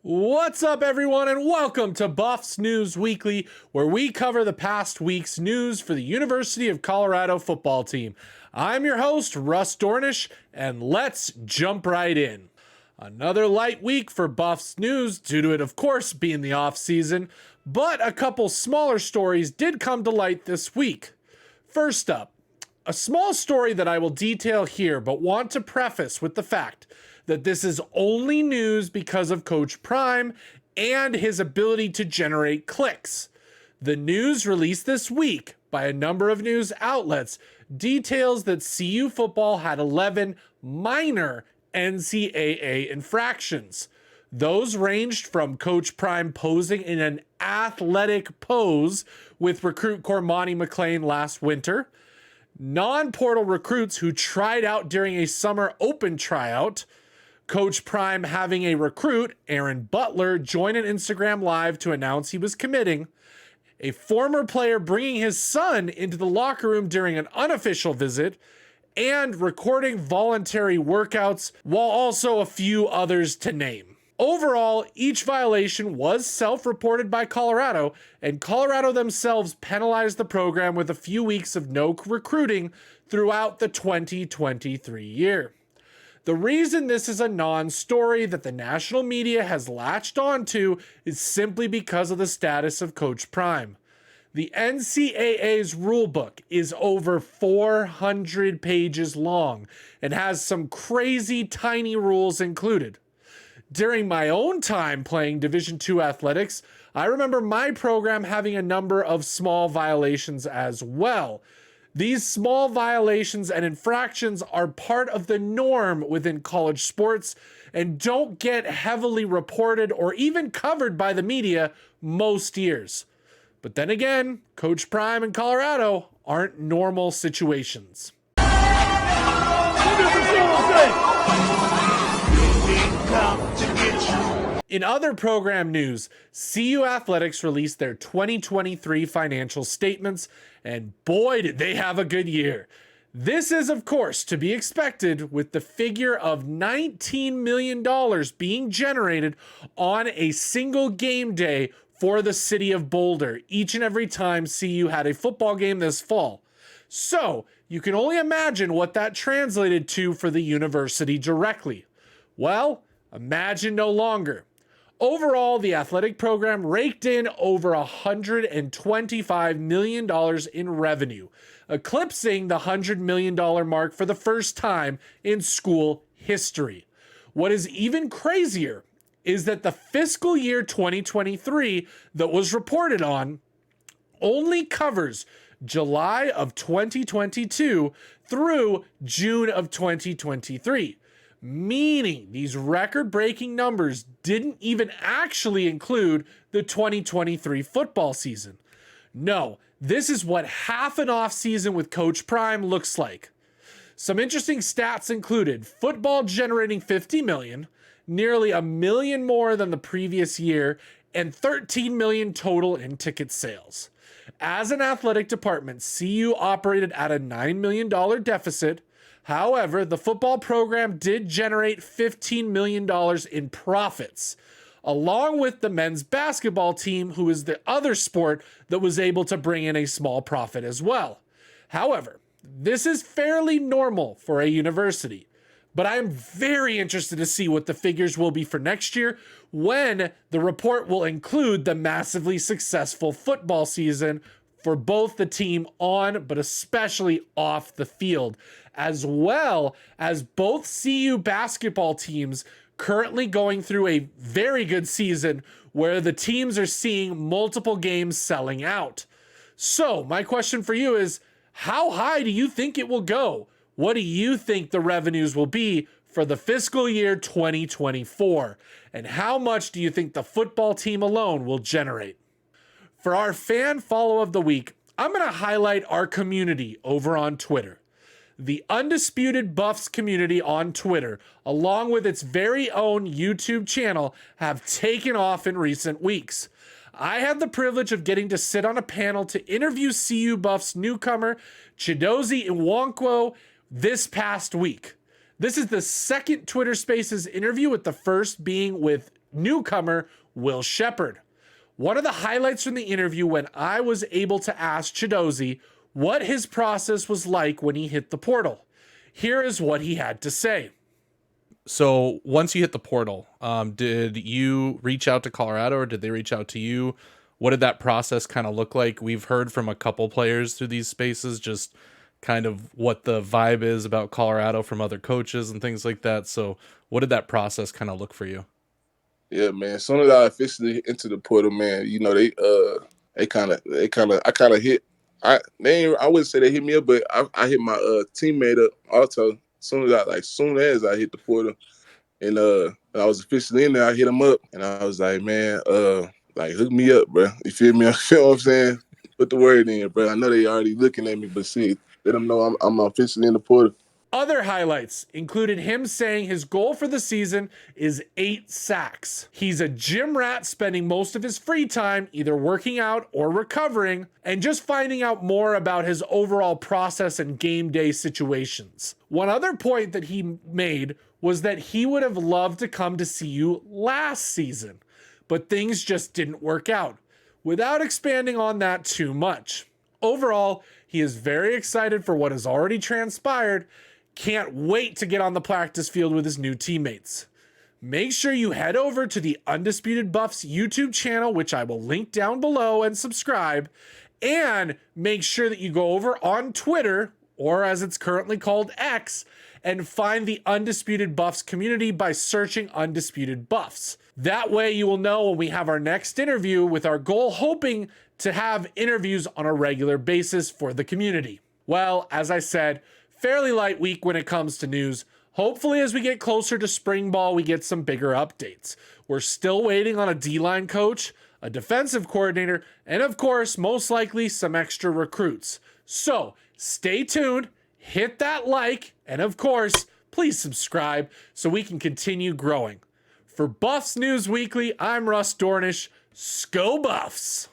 What's up, everyone, and welcome to Buffs News Weekly, where we cover the past week's news for the University of Colorado football team. I'm your host, Russ Dornish, and let's jump right in. Another light week for Buffs News, due to it, of course, being the off-season, but a couple smaller stories did come to light this week. First up, a small story that I will detail here, but want to preface with the fact that this is only news because of Coach Prime and his ability to generate clicks. The news released this week by a number of news outlets details that CU football had 11 minor NCAA infractions. Those ranged from Coach Prime posing in an athletic pose with recruit Cormani McLean last winter, non-portal recruits who tried out during a summer open tryout, Coach Prime having a recruit, Aaron Butler, join an Instagram Live to announce he was committing, a former player bringing his son into the locker room during an unofficial visit, and recording voluntary workouts, while also a few others to name. Overall, each violation was self-reported by Colorado, and Colorado themselves penalized the program with a few weeks of no recruiting throughout the 2023 year. The reason this is a non-story that the national media has latched onto is simply because of the status of Coach Prime. The NCAA's rulebook is over 400 pages long and has some crazy tiny rules included. During my own time playing Division II athletics, I remember my program having a number of small violations as well. These small violations and infractions are part of the norm within college sports and don't get heavily reported or even covered by the media most years. But then again, Coach Prime and Colorado aren't normal situations. In other program news, CU Athletics released their 2023 financial statements, and boy, did they have a good year. This is, of course, to be expected with the figure of $19 million being generated on a single game day for the city of Boulder each and every time CU had a football game this fall. So, you can only imagine what that translated to for the university directly. Well, imagine no longer. Overall, the athletic program raked in over $125 million in revenue, eclipsing the $100 million mark for the first time in school history. What is even crazier is that the fiscal year 2023 that was reported on only covers July of 2022 through June of 2023. Meaning these record-breaking numbers didn't even actually include the 2023 football season. No, this is what half an off-season with Coach Prime looks like. Some interesting stats included football generating $50 million, nearly $1 million more than the previous year, and $13 million total in ticket sales. As an athletic department, CU operated at a $9 million deficit. However, the football program did generate $15 million in profits, along with the men's basketball team, who is the other sport that was able to bring in a small profit as well. However, this is fairly normal for a university, but I am very interested to see what the figures will be for next year when the report will include the massively successful football season for both the team on, but especially off the field, as well as both CU basketball teams currently going through a very good season where the teams are seeing multiple games selling out. So my question for you is, how high do you think it will go? What do you think the revenues will be for the fiscal year 2024? And how much do you think the football team alone will generate? For our fan follow of the week, I'm going to highlight our community over on Twitter. The Undisputed Buffs community on Twitter, along with its very own YouTube channel, have taken off in recent weeks. I had the privilege of getting to sit on a panel to interview CU Buffs newcomer Chidozie Nwankwo this past week. This is the second Twitter Spaces interview, with the first being with newcomer Will Shepherd. One of the highlights from the interview when I was able to ask Chidozie what his process was like when he hit the portal. Here is what he had to say. So once you hit the portal, did you reach out to Colorado or did they reach out to you? What did that process kind of look like? We've heard from a couple players through these spaces, just kind of what the vibe is about Colorado from other coaches and things like that. So what did that process kind of look for you? Yeah, man. As soon as I officially into the portal, man, you know, I kind of hit. I wouldn't say they hit me up, but I hit my teammate up also. Soon as I hit the portal, and I was officially in there, I hit him up, and I was like, man, like hook me up, bro. You feel me? You feel what I'm saying? Put the word in, bro. I know they already looking at me, but see, let them know I'm officially in the portal. Other highlights included him saying his goal for the season is 8 sacks. He's a gym rat, spending most of his free time either working out or recovering, and just finding out more about his overall process and game day situations. One other point that he made was that he would have loved to come to CU last season, but things just didn't work out, without expanding on that too much. Overall, he is very excited for what has already transpired. Can't wait to get on the practice field with his new teammates. Make sure you head over to the Undisputed Buffs YouTube channel, which I will link down below, and subscribe. And make sure that you go over on Twitter, or as it's currently called X, and find the Undisputed Buffs community by searching Undisputed Buffs. That way you will know when we have our next interview, with our goal hoping to have interviews on a regular basis for the community. Well, as I said, fairly light week when it comes to news. Hopefully as we get closer to spring ball, we get some bigger updates. We're still waiting on a D-line coach, a defensive coordinator, and of course, most likely some extra recruits. So stay tuned, hit that like, and of course, please subscribe so we can continue growing. For Buffs News Weekly, I'm Russ Dornish. Go Buffs!